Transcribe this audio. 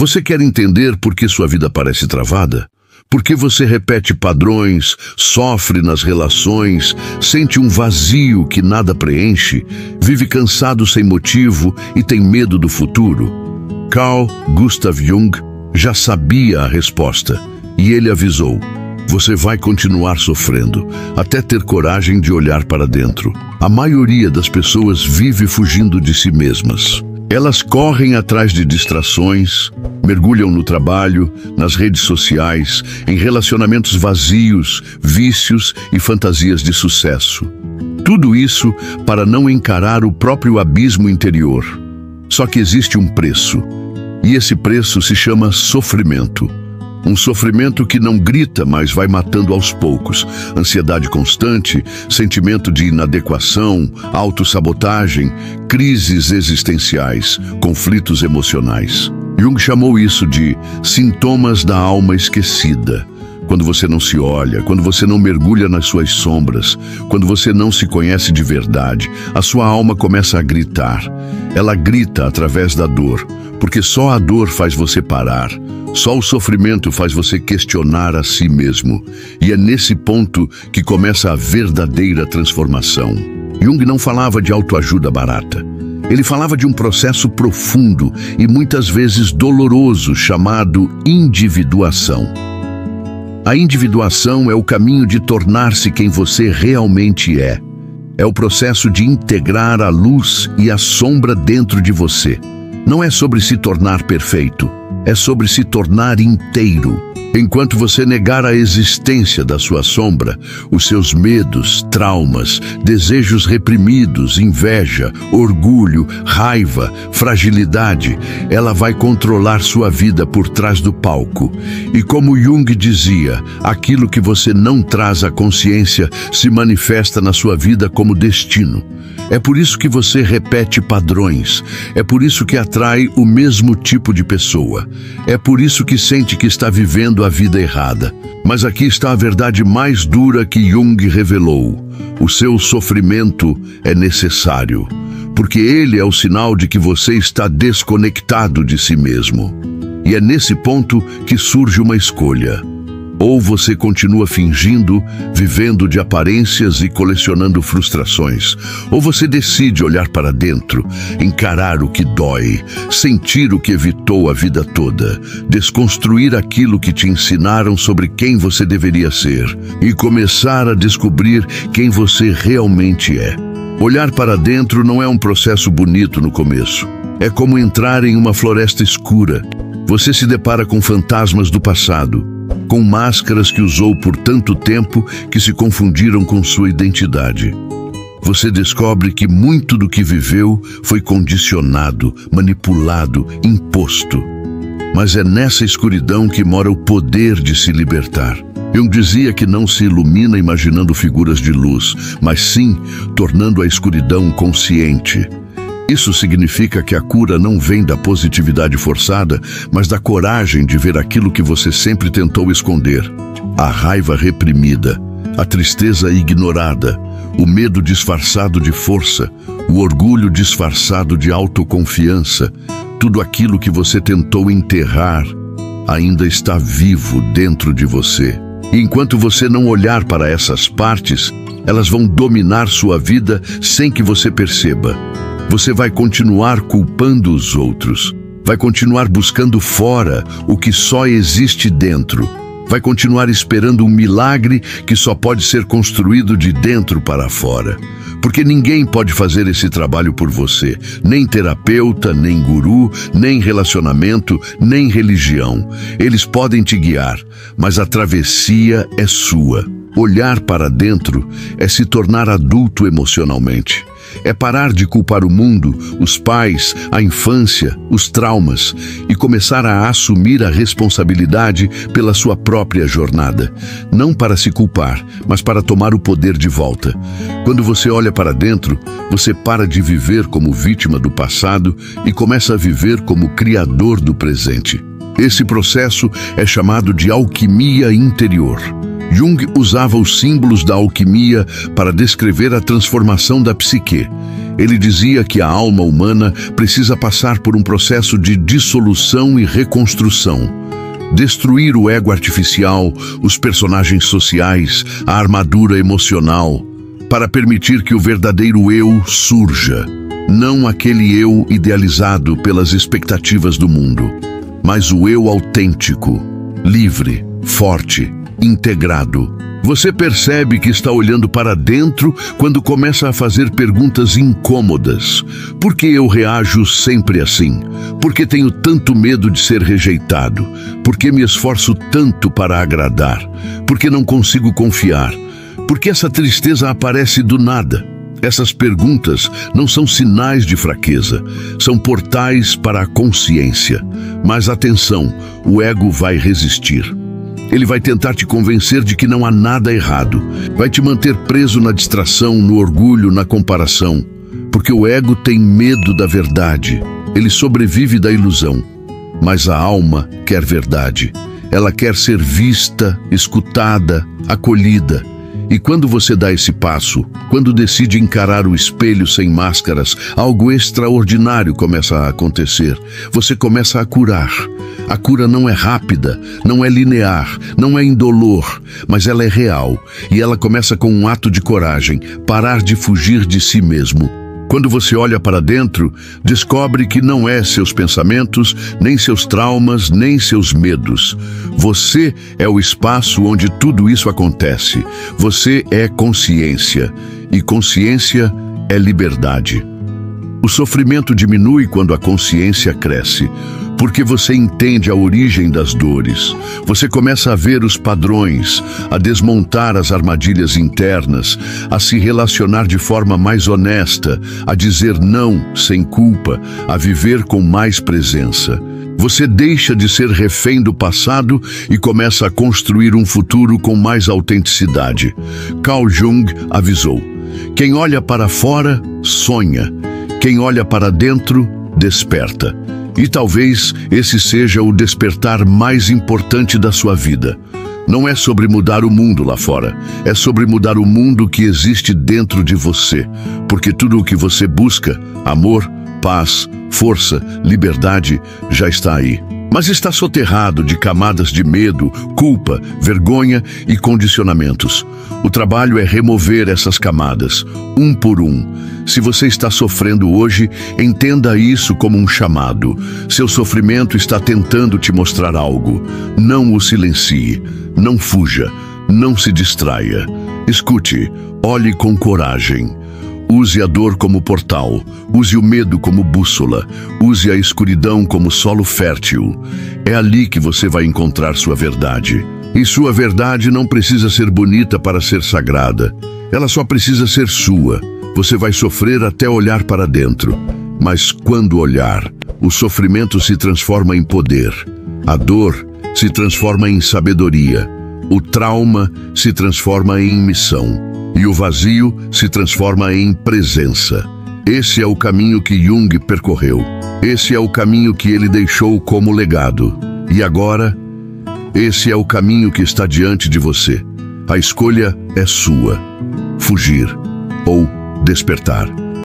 Você quer entender por que sua vida parece travada? Por que você repete padrões, sofre nas relações, sente um vazio que nada preenche, vive cansado sem motivo e tem medo do futuro? Carl Gustav Jung já sabia a resposta e ele avisou: você vai continuar sofrendo até ter coragem de olhar para dentro. A maioria das pessoas vive fugindo de si mesmas. Elas correm atrás de distrações, mergulham no trabalho, nas redes sociais, em relacionamentos vazios, vícios e fantasias de sucesso. Tudo isso para não encarar o próprio abismo interior. Só que existe um preço, e esse preço se chama sofrimento. Um sofrimento que não grita, mas vai matando aos poucos. Ansiedade constante, sentimento de inadequação, autossabotagem, crises existenciais, conflitos emocionais. Jung chamou isso de sintomas da alma esquecida. Quando você não se olha, quando você não mergulha nas suas sombras, quando você não se conhece de verdade, a sua alma começa a gritar. Ela grita através da dor, porque só a dor faz você parar. Só o sofrimento faz você questionar a si mesmo. E é nesse ponto que começa a verdadeira transformação. Jung não falava de autoajuda barata. Ele falava de um processo profundo e muitas vezes doloroso chamado individuação. A individuação é o caminho de tornar-se quem você realmente é. É o processo de integrar a luz e a sombra dentro de você. Não é sobre se tornar perfeito, é sobre se tornar inteiro. Enquanto você negar a existência da sua sombra, os seus medos, traumas, desejos reprimidos, inveja, orgulho, raiva, fragilidade, ela vai controlar sua vida por trás do palco. E como Jung dizia, aquilo que você não traz à consciência se manifesta na sua vida como destino. É por isso que você repete padrões, é por isso que atrai o mesmo tipo de pessoa, é por isso que sente que está vivendo a vida errada. Mas aqui está a verdade mais dura que Jung revelou: o seu sofrimento é necessário, porque ele é o sinal de que você está desconectado de si mesmo. E é nesse ponto que surge uma escolha. Ou você continua fingindo, vivendo de aparências e colecionando frustrações, ou você decide olhar para dentro, encarar o que dói, sentir o que evitou a vida toda, desconstruir aquilo que te ensinaram sobre quem você deveria ser e começar a descobrir quem você realmente é. Olhar para dentro não é um processo bonito no começo. É como entrar em uma floresta escura. Você se depara com fantasmas do passado, com máscaras que usou por tanto tempo que se confundiram com sua identidade. Você descobre que muito do que viveu foi condicionado, manipulado, imposto. Mas é nessa escuridão que mora o poder de se libertar. Jung dizia que não se ilumina imaginando figuras de luz, mas sim tornando a escuridão consciente. Isso significa que a cura não vem da positividade forçada, mas da coragem de ver aquilo que você sempre tentou esconder. A raiva reprimida, a tristeza ignorada, o medo disfarçado de força, o orgulho disfarçado de autoconfiança, tudo aquilo que você tentou enterrar ainda está vivo dentro de você. E enquanto você não olhar para essas partes, elas vão dominar sua vida sem que você perceba. Você vai continuar culpando os outros, vai continuar buscando fora o que só existe dentro, vai continuar esperando um milagre que só pode ser construído de dentro para fora. Porque ninguém pode fazer esse trabalho por você, nem terapeuta, nem guru, nem relacionamento, nem religião. Eles podem te guiar, mas a travessia é sua. Olhar para dentro é se tornar adulto emocionalmente. É parar de culpar o mundo, os pais, a infância, os traumas e começar a assumir a responsabilidade pela sua própria jornada. Não para se culpar, mas para tomar o poder de volta. Quando você olha para dentro, você para de viver como vítima do passado e começa a viver como criador do presente. Esse processo é chamado de alquimia interior. Jung usava os símbolos da alquimia para descrever a transformação da psique. Ele dizia que a alma humana precisa passar por um processo de dissolução e reconstrução. Destruir o ego artificial, os personagens sociais, a armadura emocional, para permitir que o verdadeiro eu surja. Não aquele eu idealizado pelas expectativas do mundo, mas o eu autêntico, livre, forte, integrado. Você percebe que está olhando para dentro quando começa a fazer perguntas incômodas. Por que eu reajo sempre assim? Por que tenho tanto medo de ser rejeitado? Por que me esforço tanto para agradar? Por que não consigo confiar? Por que essa tristeza aparece do nada? Essas perguntas não são sinais de fraqueza, são portais para a consciência. Mas atenção, o ego vai resistir. Ele vai tentar te convencer de que não há nada errado. Vai te manter preso na distração, no orgulho, na comparação. Porque o ego tem medo da verdade. Ele sobrevive da ilusão. Mas a alma quer verdade. Ela quer ser vista, escutada, acolhida. E quando você dá esse passo, quando decide encarar o espelho sem máscaras, algo extraordinário começa a acontecer. Você começa a curar. A cura não é rápida, não é linear, não é indolor, mas ela é real. E ela começa com um ato de coragem, parar de fugir de si mesmo. Quando você olha para dentro, descobre que não é seus pensamentos, nem seus traumas, nem seus medos. Você é o espaço onde tudo isso acontece. Você é consciência, e consciência é liberdade. O sofrimento diminui quando a consciência cresce, porque você entende a origem das dores. Você começa a ver os padrões, a desmontar as armadilhas internas, a se relacionar de forma mais honesta, a dizer não sem culpa, a viver com mais presença. Você deixa de ser refém do passado e começa a construir um futuro com mais autenticidade. Carl Jung avisou: quem olha para fora, sonha. Quem olha para dentro, desperta. E talvez esse seja o despertar mais importante da sua vida. Não é sobre mudar o mundo lá fora, é sobre mudar o mundo que existe dentro de você. Porque tudo o que você busca, amor, paz, força, liberdade, já está aí. Mas está soterrado de camadas de medo, culpa, vergonha e condicionamentos. O trabalho é remover essas camadas, um por um. Se você está sofrendo hoje, entenda isso como um chamado. Seu sofrimento está tentando te mostrar algo. Não o silencie, não fuja, não se distraia. Escute, olhe com coragem. Use a dor como portal, use o medo como bússola, use a escuridão como solo fértil. É ali que você vai encontrar sua verdade. E sua verdade não precisa ser bonita para ser sagrada. Ela só precisa ser sua. Você vai sofrer até olhar para dentro. Mas quando olhar, o sofrimento se transforma em poder. A dor se transforma em sabedoria. O trauma se transforma em missão. E o vazio se transforma em presença. Esse é o caminho que Jung percorreu. Esse é o caminho que ele deixou como legado. E agora, esse é o caminho que está diante de você. A escolha é sua: fugir ou despertar.